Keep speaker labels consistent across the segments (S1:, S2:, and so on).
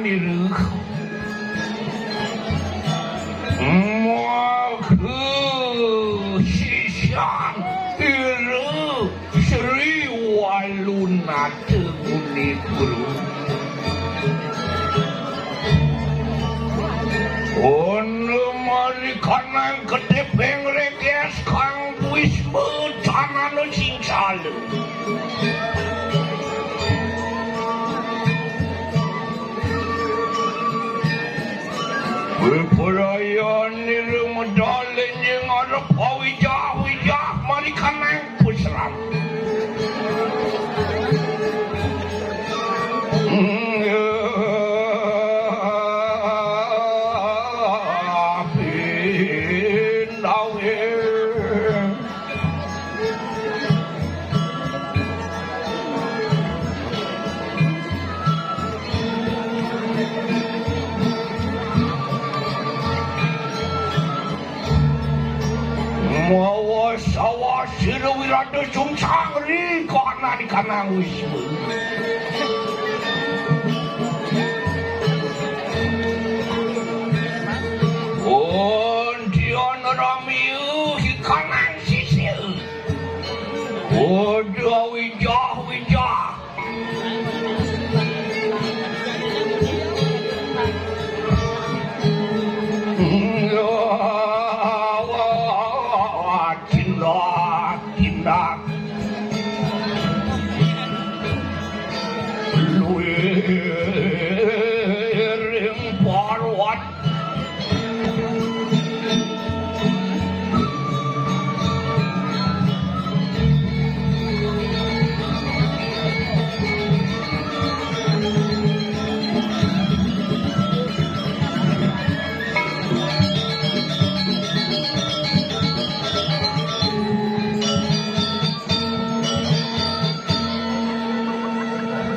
S1: niru Maku Sisan Iru Sri Waluna Teguni Guru Ono mari kanang kedepeng reges kang wismu tanano sing salu Purayan niru medalin yang ada pawijah-wijah mari kanang pusram Mawas sira wirada sungsang ri kana di kanang wismu Ondian ramiu hi kanang sisil Oda wijah-wijah Tindak Luiring parwat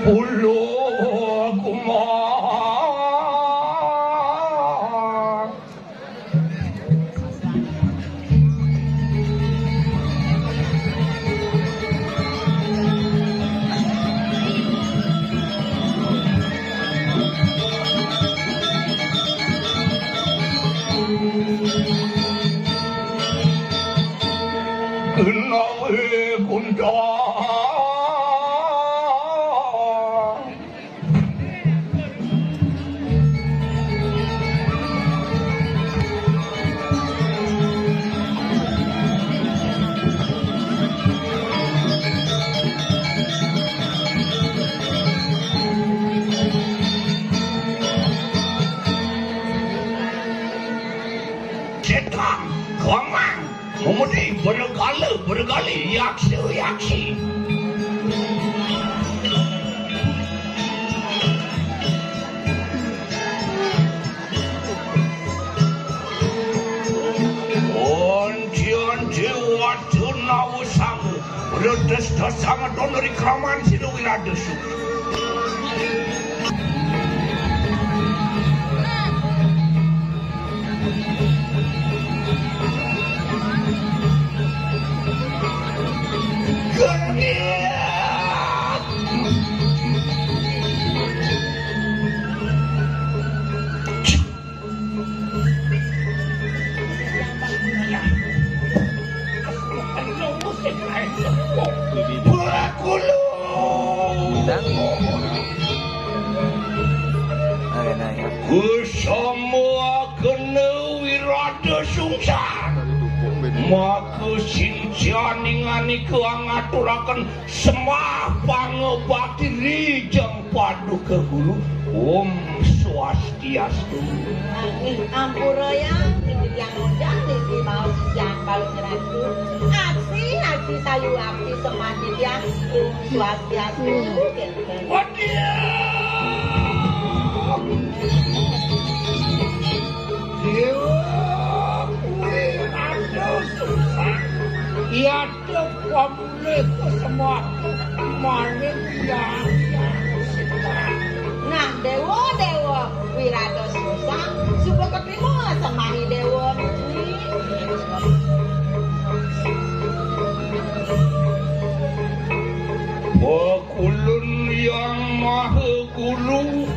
S1: Ulo kumar Kenawe kundang Setan, komang, memudi bergali, yaksi. Onti waktu nawu sangu, redes sama donori kraman sida wirada su. Semua kena wirada sungsang maka sinjani keangaturakan semah pangobati rijeng padu ke guru Om Swastiastu
S2: Ampuraya yang undang di mau siang kalau nyeratu aksi sayu api semati yang Om Swastiastu
S1: ia pemilik semua manik yang
S2: nah dewa wirada susah suka keterima semahi dewa
S1: Kulun yang maha guru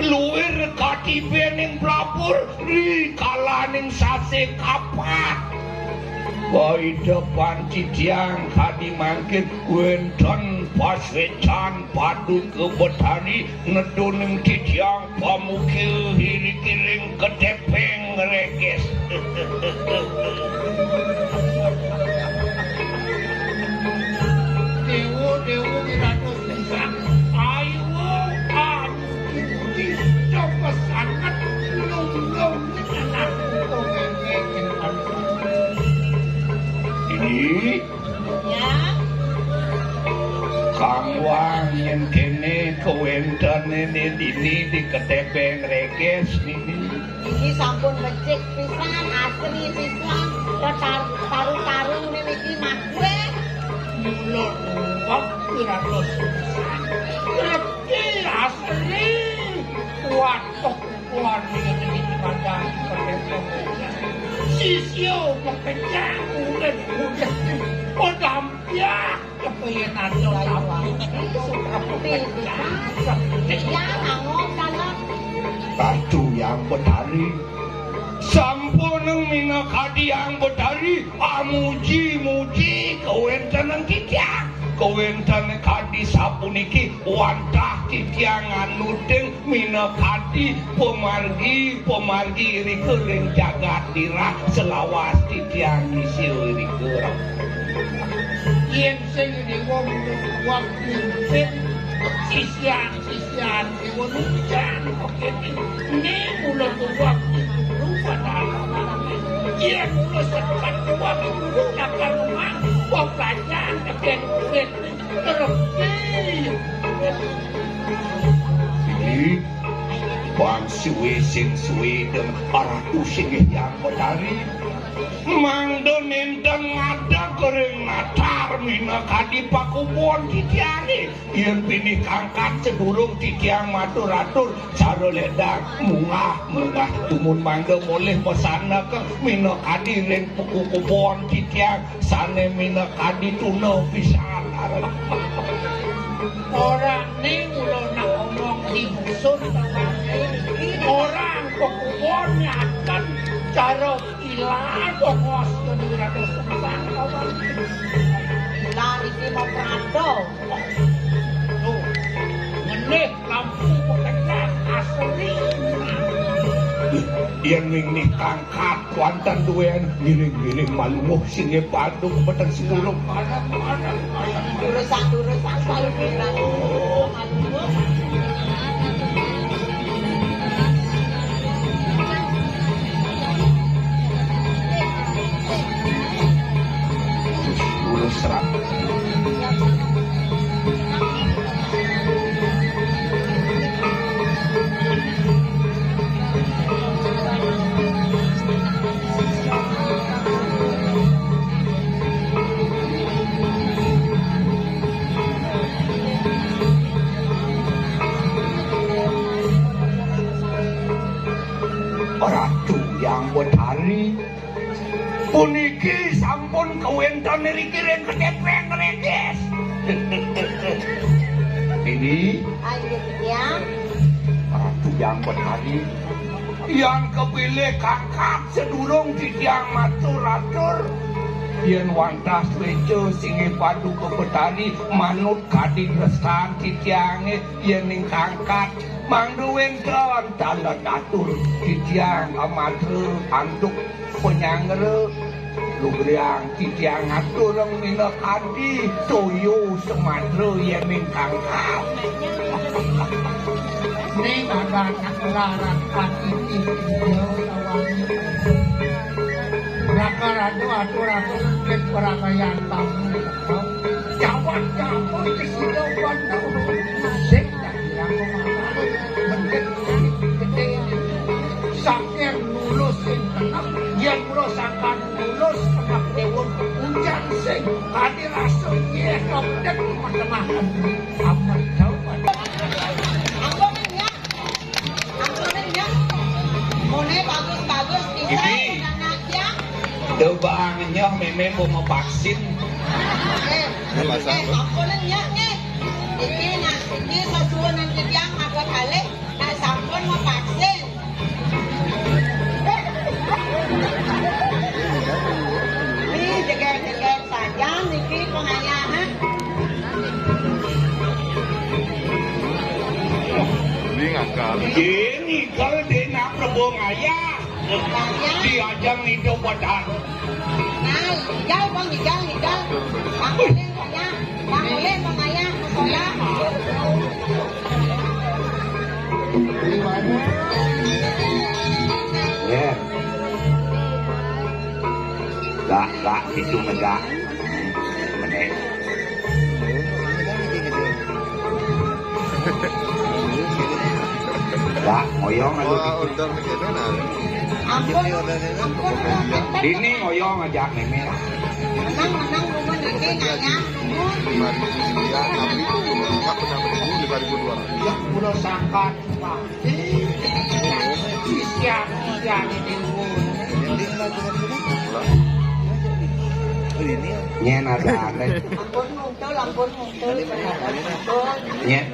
S1: luwir katibe ning blapur rikala ning sase kapat bayi depan cidiang kadi mangkin wenten paswecan padu kebetani nedu ning cidiang pamukil hiri-kiring ketepeng reges Dewo mirados besar ayo coba sangat belum ini
S2: Ya.
S1: Kang Wang yang kene kewenten ini di ketepeng reges ini
S2: Iki sampun becik pisan, asli pisan. Taru-taru niki magwe.
S1: mulut waktu ratus tapi asli watok kuat ini pada sisio pekecah udah podampiak kepengenan
S2: Ya, angop kana.
S1: batu yang betari sampun mina kadi yang betari amuji-muji kewenten titiang kewenten kadi sapuniki wantah titiang anudeng mina kadi pemargi rikering jagat dirah selawas titiang isiu rikurang yen sing wong waktu sisian wong hujan oke ini mulut waktu Iya, mulut sepat waktu akan memang pelajaran keben terus ini bang suwe sing suwe dan aratu sing yang betari mangdo nendang ada kering natar mina kadi pakubon titiane yen pinih kangkat sedurung titiang matur-atur cara ledang mungah tumun mangdo boleh posana ke mina kadi ren pakubon titiang sane mina kadi tuna pisan orang ni ulo nak omong dibusun orang pakubonnya akan cara ilah bongos kenirado sungsang kawan
S2: Lah iki mau prado.
S1: tuh ngenih lampu pekecan asli yang ning kangkat kuantan duwean giring-giring malunguh singe padung peteng sinulung
S2: Urusan selalu bilang.
S1: lurus serap Ratu yang betari puniki sampun kewenten rikiring ketepeng reges ini
S2: Ayo ya.
S1: Ratu yang betari yang kepilih kakak sedurung titiang matur-atur yen wantah wejo singe padu ke betari manut kadi resan titiange yen ning kangkat mangdu wengkon tanda atur titiang amatre anduk penyangre lugriang titiang atur mina kadi toyo sematre yen ning kangkat ning ada nakelaran kati Rakarado atur-atur ket perakayan tamu jawan-jawan kesilau bandau sek yang mendet gede saker lulus yang lulus akan lulus tengah dewon hujan sing kadi rasa ye kopdet teman-teman amat jauh
S2: Ampunin ya. Mone bagus-bagus
S1: Ini. Debangnya memang mau vaksin.
S2: Ampunin ya nih. Iki sesuatu nanti yang aku kali. Nah sampun
S1: Ini kalau dia nak Prabu Ngaya diajang hidup badan.
S2: Nah, hijau bang, hijau. Bang boleh bang ayah ke sekolah.
S1: Ya. Gak, itu enggak. Meneh. Gak, ngoyong aja gitu.
S2: Ampun.
S1: Ini ngoyong aja meme.
S2: Menang rumah nanti nanya.
S1: Ya, udah sangkat, Pak. Siang ini Nyen ada aneh.
S2: Ampun muncul.
S1: Nyen.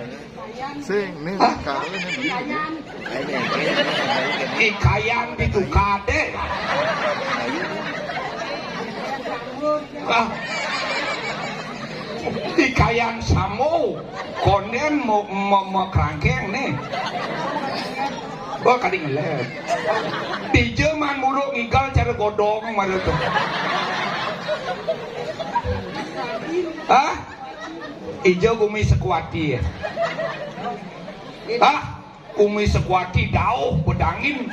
S3: Sing, nih kali nih.
S1: Ikayan itu kade. Ikayan samu. Konen mau kerangkeng nih. Oh kadang ngelep. Di Jerman mulu ngigal cara godong mana tuh. Hah? Ijo kumi sekuati ya. Hah? Kumi sekuati dauh bedangin.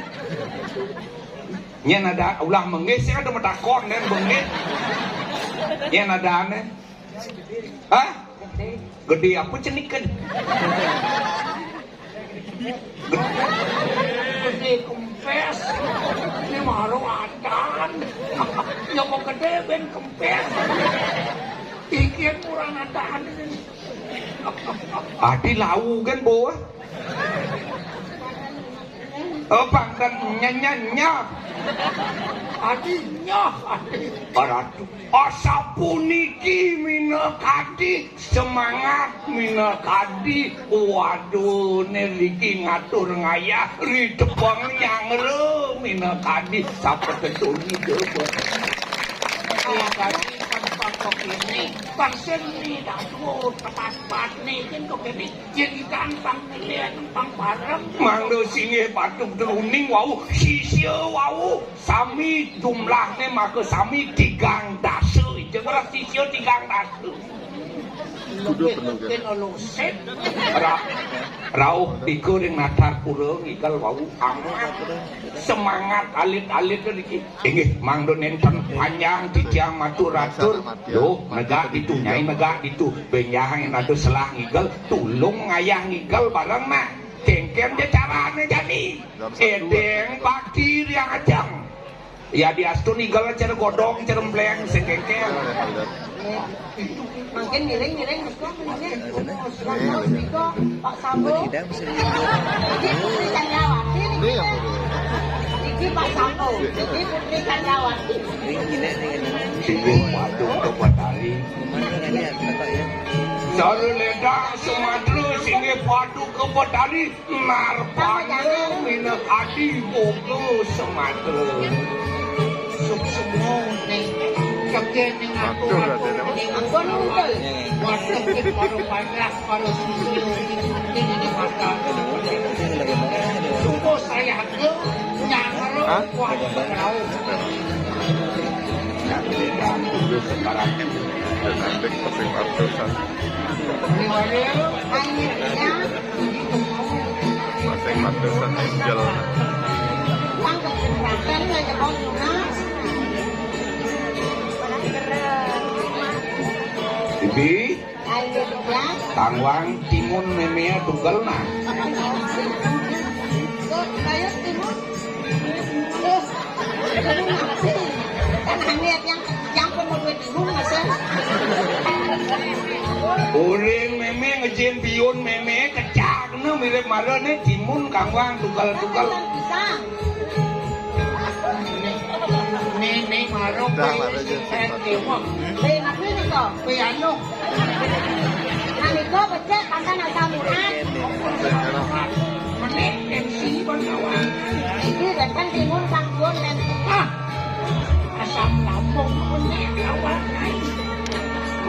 S1: Nyen ada ulah menggis ya ada metakon dan bengit. Nyen ada aneh. Hah? Gede apa cenikan? Gede kempes. Ini malu adan. Ya mau gede ben kempes. Ikan kurang adan. Adi lau kan boh. Pangkat nyanya. Adinya. Aratu. Asapuniki minakadi semangat minakadi. Waduh neliki ngatur ngaya ridepang yang le minakadi sampai ketuni debo. Minakadi pangkok ini pangsen ni datu tepat ni kan kok ini jadi gampang lihat pang bareng. Mangdo singe patung teruning wau sisia wau sami jumlahnya maka sami 3 dasa jangan sisia 3 dasa. Mungkin oluset. Rauh tiga yang natar pura ngikal wau amat semangat alit-alit iki. Inggih mangdo nenten panjang tijang matur-atur. Yo negak ditu nyai negak ditu benyang ado selah ngikal tulung ngayah ngikal bareng mah. Cengkem je carane jadi. Edeng bakti yang ajang. Ya diastu ngikal cara godong cara mbleng sekengkem.
S2: Makin miring meskom ini. Pak Sambo. Putri Candrawati. Iki Pak Sambo. Iki Putri Candrawati.
S1: Singgung waduh kebatari. Saru leda Sumatera singgih padu kebatari narpanya minak adi bogo Sumatera. Semua nih. Kakek yang aku
S2: Ampun muncul.
S1: Waduh, baru banyak, baru susu ini di mata. Tunggu saya ke nyangaro kuat berau. Sekarang
S3: Nanti pasang ratusan. Pasang ratusan angel.
S2: Tangkap kesempatan aja kau lunas.
S1: Bibi, tangwang timun memea tunggal na.
S2: Kayak timun. Kan hanya yang penuh timun masa.
S1: Orang meme ngejen bion meme kecak no mirip malu nih timun kangwang tunggal. Nih malu timun.
S2: Apa ini kok?
S1: Piano.
S2: Nanti kok becek pantan asal murah.
S1: Menit MC bangkawan.
S2: Ini datang timun panggung dan
S1: Asam lambung pun kawan.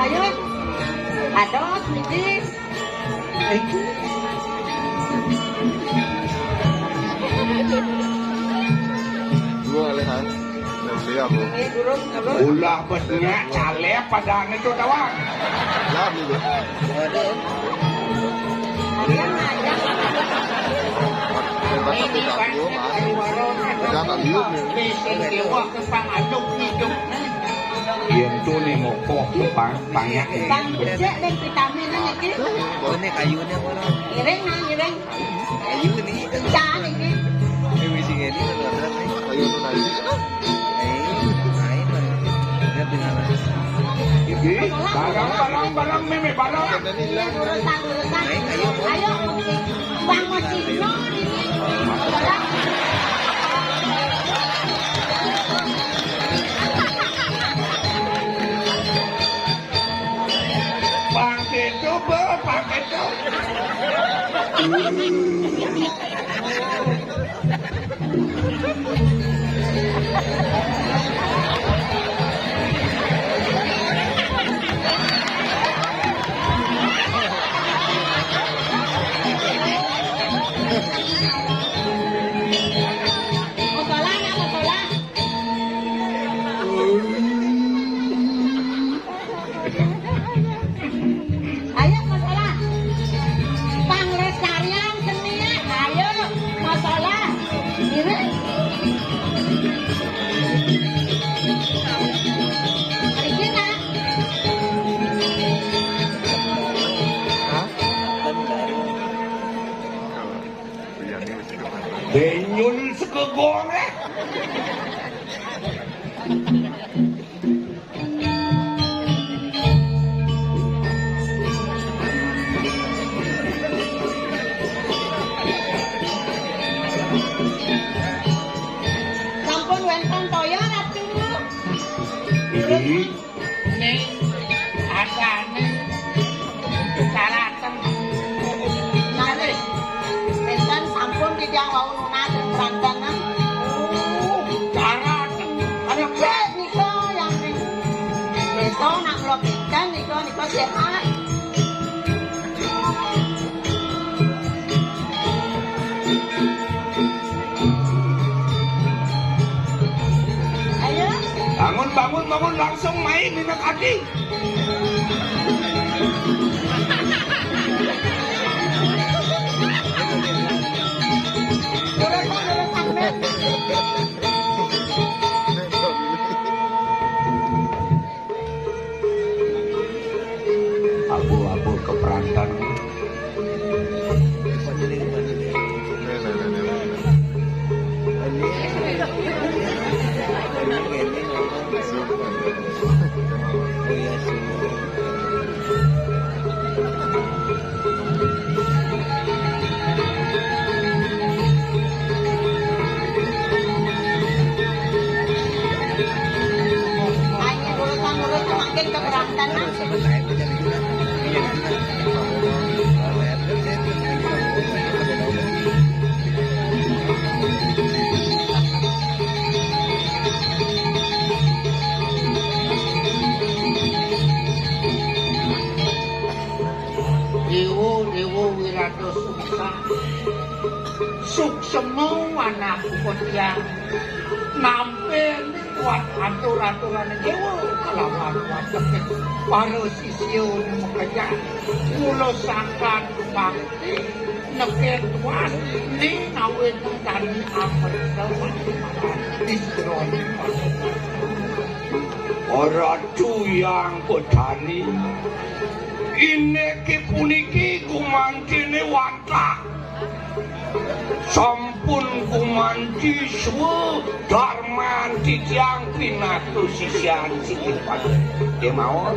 S2: ayo. Ados, Niki.
S3: Iya, Bu.
S2: Ini durung apa?
S1: Ulah betnya calep pada itu tawang.
S3: Lah gitu.
S2: Kalian ngajak
S3: Basta pinagyo, mas. Udah nggak liuk ya.
S1: Yang tu ni mokok tu banyak.
S2: Bang becek dan vitamin iki.
S4: Ini kayunya mana?
S2: Ireng na ireng.
S4: Kayu ini.
S2: Caan iki.
S4: Ini misi ini kalau ada nih.
S3: Kayu nu naik.
S4: Naik lah. Lihat dengan
S1: Jadi barang meme barang.
S2: Urusan. Ayo Bang Mosino ini.
S1: Pakai coba, pakai coba.
S2: Musola na musola. Ayo musola. Panglestarian seni. Ayo musola. Ini. Regina.
S3: Hah?
S4: kan dari
S3: Yang ini mesti kemana?
S1: Benyun sekegoreng.
S2: Sampun wonten toya ratu.
S1: Ini
S2: Ning adane karaten. Nale. Enten sampun tiyang wau nunaken prantanan.
S1: cara ada
S2: Cek nika yang ning. Besok nak kula pinten nika sehat. Ayo.
S1: bangun langsung main minat adik. Abu-abu keperantan.
S2: Hanya urusan-urusan makin keberatan.
S1: Dewa Wirado Suksa Suksemu anak kutiang nampil kuat atur-aturan dewa kelawan wadah para sisiun mekejak mulo sangkan bakti neken tuan ni nawin dan amat sewan disron Ratu yang petani Ineke puniki kumantine wanta sampun kumanti suwe darman titiang pinatu sisian sitipan dia mawon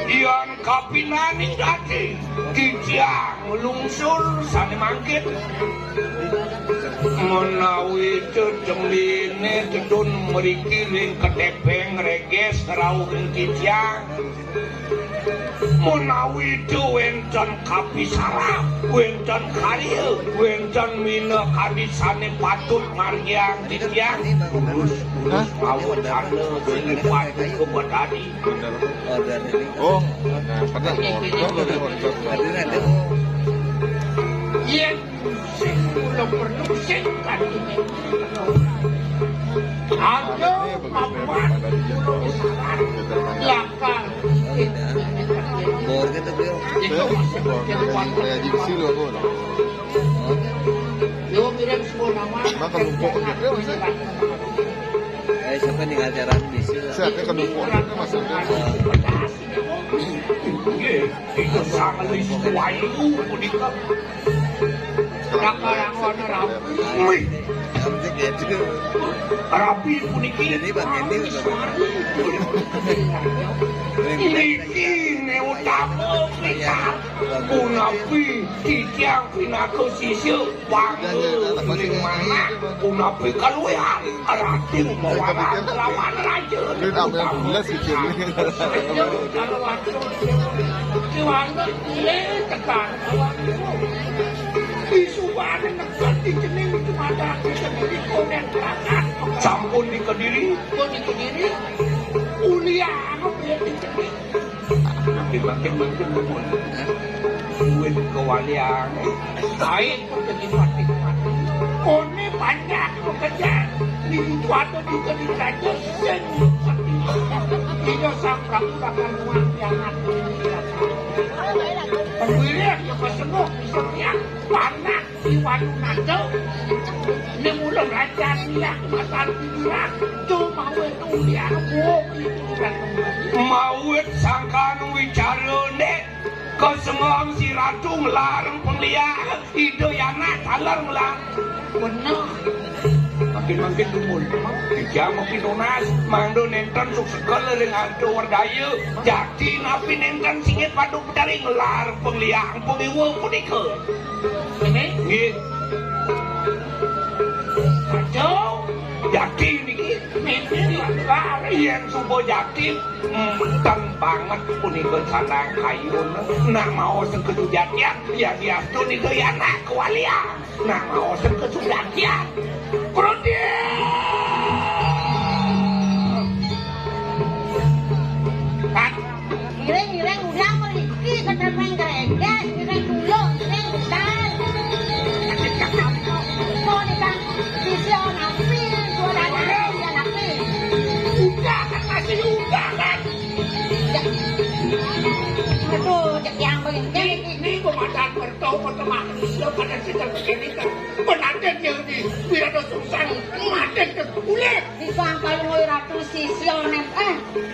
S1: Ian kapinani dati titiang lungsul sane mangkit menawi cecemline cedun meriki ring ketepeng reges rauh titiang menawi wenten kapisara wenten karya wenten mina kadisane patut margiang titiang urus awon ane selipat kebadani
S3: Oh, nah, pernah ngondok dari ngondok.
S1: yen sing kula perlu sing kadine Ayo, papat, belakang.
S4: Bor gitu bro.
S3: Kayak gipsi lo aku.
S1: Yo mirip semua nama.
S3: Maka lumpuk gitu maksudnya.
S4: Siapa nih ajaran bisu?
S3: Siapa kan lumpuk itu maksudnya.
S1: Itu sangat sesuai punika. Raka-raka rapi.
S4: Kamu gitu.
S1: Rapi puniki.
S4: Jadi bagian ini
S1: Niki neutamu kita Unapi titiang pinako sisyo Wangu mana Unapi kaluyan Arating mawaran lawan raja
S3: Ini apa yang bulat sih jadi.
S1: Kiwana ile tekan Isuwan nekati jening itu mata Kesediri konen kerakat Sampun di Kediri Uliah makin betul duit kewalian baik jadi mati kone banyak pekerjaan di suatu juga di raja sen tidak sampai bahkan uang yang aku penggiliran yang kesemuk misalnya panak di warung nato ini mulai raja dia kemasan pikiran cuma itu dia mau sangkan wicarane kesemong si ratu melarang penglihat ide yana talar melarang bener makin dumul dia makin donas mangdo nenten suk segala dengan ado wardaya jadi napi nenten singit padu pedari ngelar penglihat pengiwa punika ini kacau jadi niki mimpi yang subuh jadi ten banget punika sanang kayun nak mau sekejadian ya dia tu nika ya nak kewalian nak mau sekejadian Prodi
S2: Ireng udah meriki keterpeng gereges, ireng dulu, ireng hutan. Mau nikah sisi napi, suaranya dia napi.
S1: Udah kan masih udah kan.
S2: Aduh, yang begini.
S1: Ini pemadam bertau pertemanan Islam pada sekitar begini kan. Penanten yang di Wirado Sungsang, manten ke kulit.
S2: Disangkal ngoi ratu sisi onem,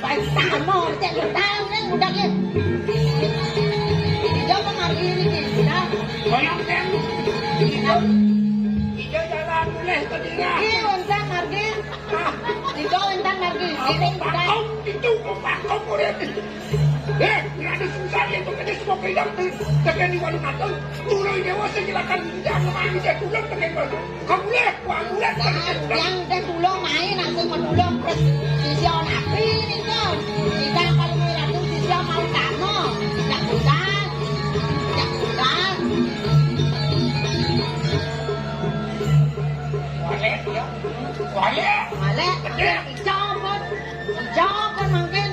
S2: baik tamu, tidak tahu kan udah gitu. Hijau kan margi ini sudah.
S1: Bayang kan? Hijau jalan boleh tadinya.
S2: Ini wentan margi. Hijau wentan margi. Ini sudah.
S1: Itu kompakau kulit. Wirado Sungsang itu kena semua pegang tekan di warung nato. Turun dewa silakan jangan main saya tulung tekan baru. Kamu lihat, kamu lihat.
S2: Yang dan tulung main langsung menulung terus sisi napi ini kan. Jika kalau ngoi ratu sisi mau tamu, tidak bukan.
S1: Wale.
S2: Malek, hijau kan mungkin,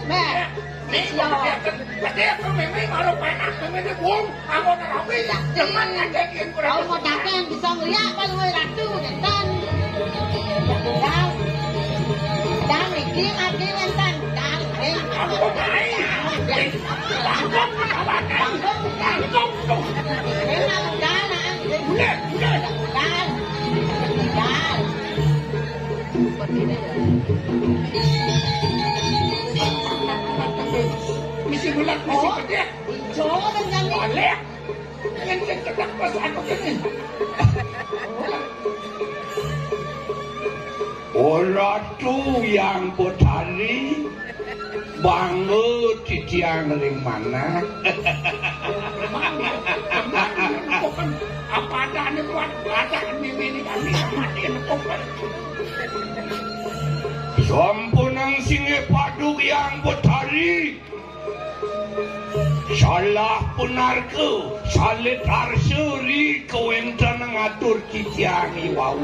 S1: Dia kan memang harus panas, memang buang. Aku nak rapi, jangan ngajakin
S2: Kau mau dagang bisa ngeliat kalau ngoi ratu jantan. Dan Riki mati wentan. Dan
S1: aku main. Tangkap, tangkap. Bulan. Misi bulan, misi gede.
S2: Hijau kan kami.
S1: Boleh. Yang kedak pas aku ini. Ratu yang Betari banget titiang ring mana? Apa ada nih buat ada ini kami mati pokok. Sampunang singe paduk yang Betari. Salah punarku, salit arsuri kewenten ngatur kiciangi wau.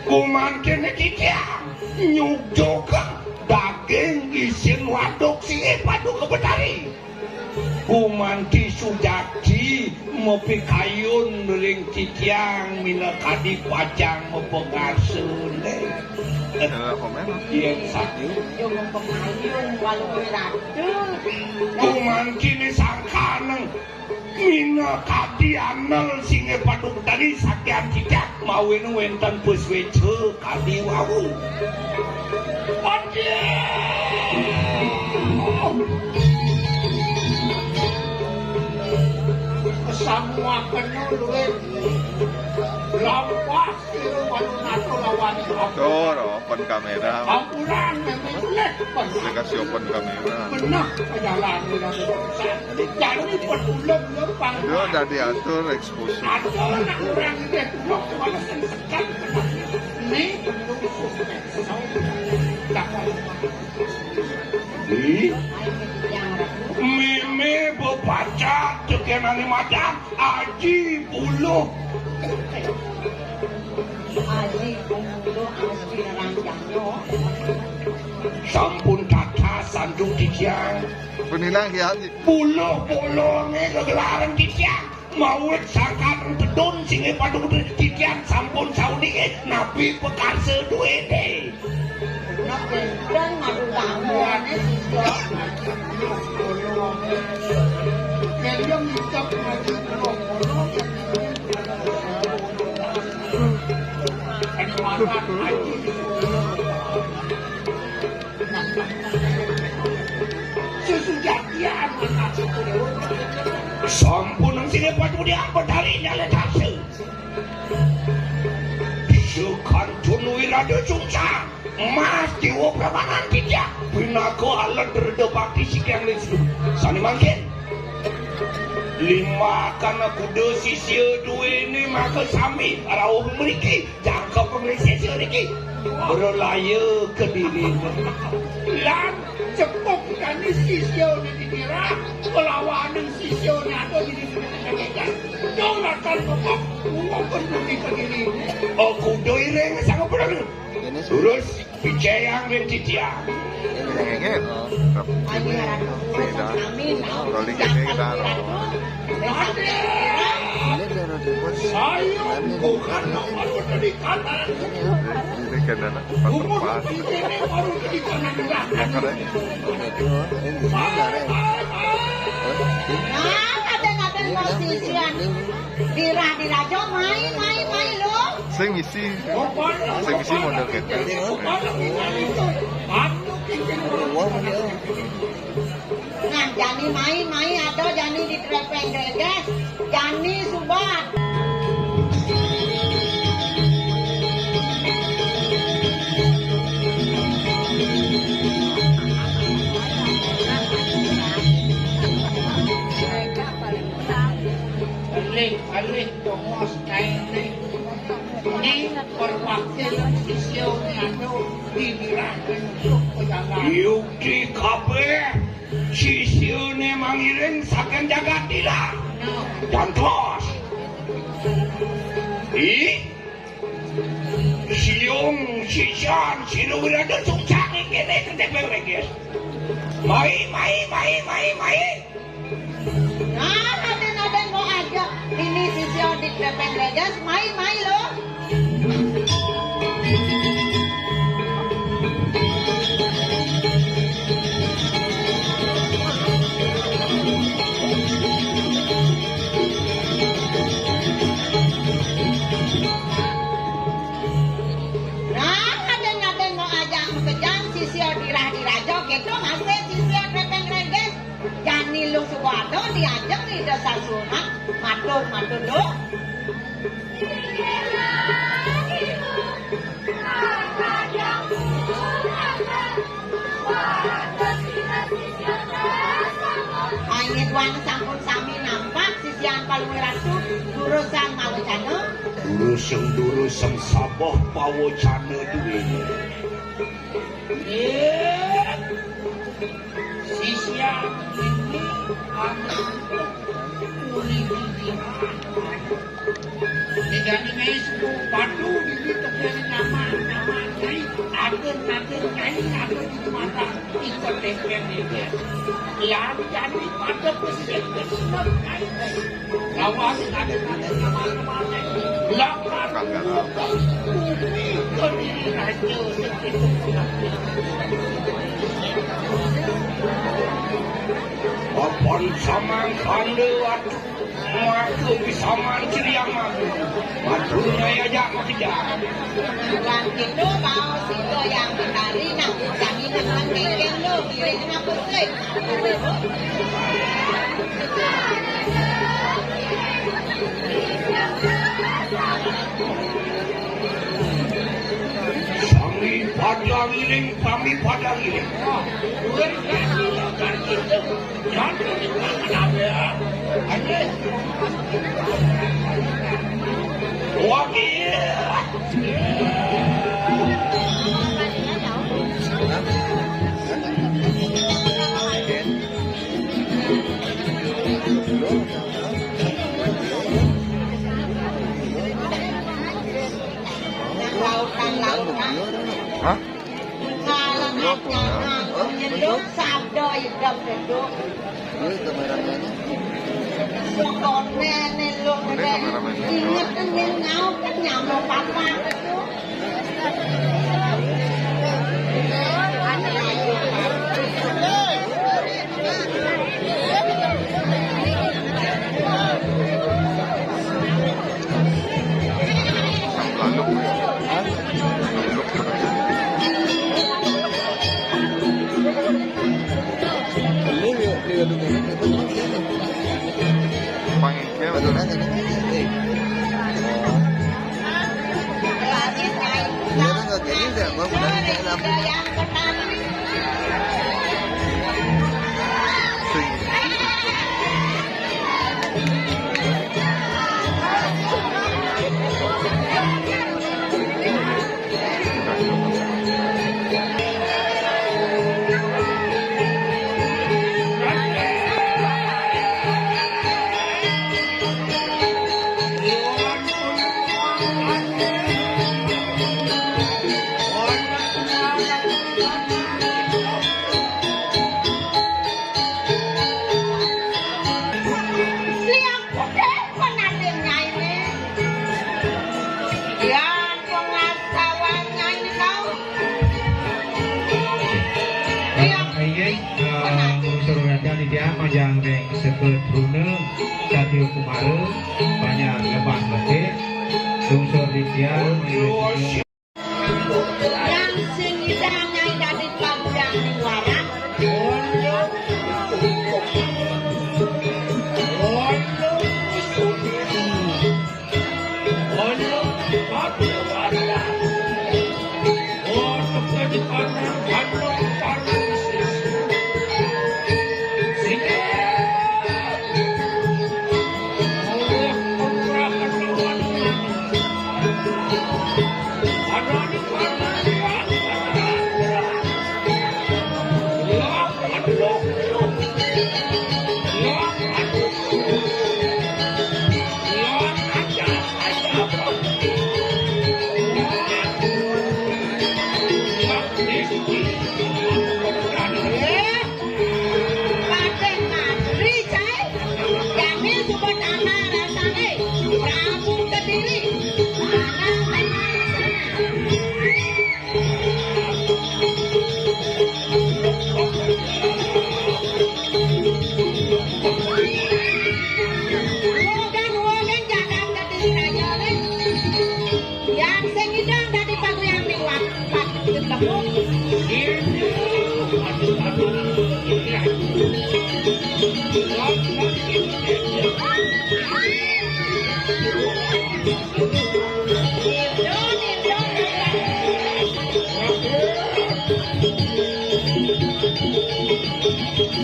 S1: Kumantin kiciang, nyujokan daging isin waduk si paduk ke Betari. Kumanti sujati mopi kayun ring ciciang mina kadi pajang mempengasun
S3: Komen.
S1: yang satu
S2: Yung pengayun walau beratus.
S1: kuman kini sangkaneng mina kadi anel singe paduk dari sakian cicak mawin wenten pus wece kadi wawu
S5: Semua penuh duit lampas itu walau nato lawan
S3: Tuh, open kamera.
S5: ampunan memang jelek
S3: Dikasih open kamera.
S5: benar perjalanan dari jadi petulang lempang
S3: Itu udah diatur eksposur.
S5: ada anak orang itu blok walaupun sekat ini belum sukses
S1: Ih,
S2: Yang ratu.
S1: meme bebaca tekenani madang aji buluh
S2: Aji pemuluh asli ranjangnya.
S1: sampun tata sandung ciciang
S3: Penilang ya.
S1: buluh-buluhnya kegelaran ciciang mawet sangkan pedun singe padung ciciang sampun saudi nabi pekarse duwede
S2: Nak dan madu gangguannya siswa.
S5: yang hidup lagi belum sesudah dia anak
S1: sampun ang singe padung diambil dari nyaletase sukan tunui rada sungsa mas jiwa pramanan tidak binako alat berdebak di sikiang lesu sani mangkin lima karena kuda sisya dua ini maka sami arau memiliki jangka pengelisih sisya ini berlaya ke diri
S5: lan cepuk dan sisyo di dikira pelawanan sisyo ada di dikira dong akan ngomong uang penduduk sendiri
S1: oh kuda ini sangat berlalu
S4: Ini
S1: terus bicayang dan ciciang
S3: Ngengeng.
S2: Aji ratu. Amin.
S3: Rolling ini kita
S4: ini baru dibuat.
S5: saya bukan nomor pendidikan
S3: Ini kan anak
S5: umur
S3: pas
S5: ini baru pendidikan
S3: Makanya
S4: Itu ini sebentar ya.
S2: Nah, kadang-kadang posisian dirah-dirah jo main lo.
S3: sing isi model gitu.
S4: Wah, ini oh.
S2: Nah, jani main atau jani di trepeng geges, jani subat.
S5: Alik dongos kaini ini perwakilan sisyo ado dibirahin untuk pejalan
S1: yukti kabe sisya ini mangiring saken jagat tidak dan tos siung sisan sinuwirada sungsang ini kedepeng regis mai
S2: Nah, kadang-kadang mau aja ini sisyo di trepeng geges, main lo. Nah, kadang-kadang mau aja kejang sisyo dirah-dirah joget lo masih sisyo trepeng geges. Jani lu suwado diajak di desa sunat matur lo. Angin wan sampun sami nampak sisian palungiratu durusan mawacana.
S1: duruseng saboh pawocana duwene
S5: sisya ini anak dengan mesku padu di terjadi nama nyai agen nanti nyanyi ada di mata ikut tempen ini. Yang jadi pada presiden kesenap nyanyi. Lawan ada nama-nama lakukan bumi kediri raja seperti
S1: Apon samang kandeat Maku bisaman ciriaman Madunya ya makidah
S2: Tuan kita mau situ yang berkali nak kami dengan kengkeng tu kiri dengan bersih.
S1: Sami pada ngiling, kami pada ngiling
S5: berkali-kali itu jangan dimakan ya. Ada
S1: Wakil
S2: Lautan-lautan.
S3: Hah?
S2: Kalau nak nyeduk sabdo hidup hidup.
S4: Ini kameranya.
S2: Sokon nenek lu ingat kan yang ngau kan nyamuk papa itu.
S6: Majang reng sepet rune Satyo Kumara banyak lebah letih Dungsor Ridian
S2: Yang sengidangnya dari panjang warak.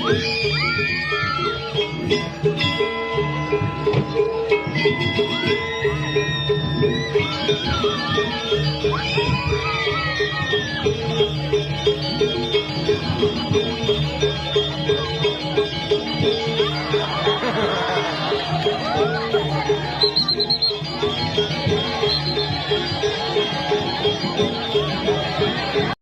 S2: Thank you.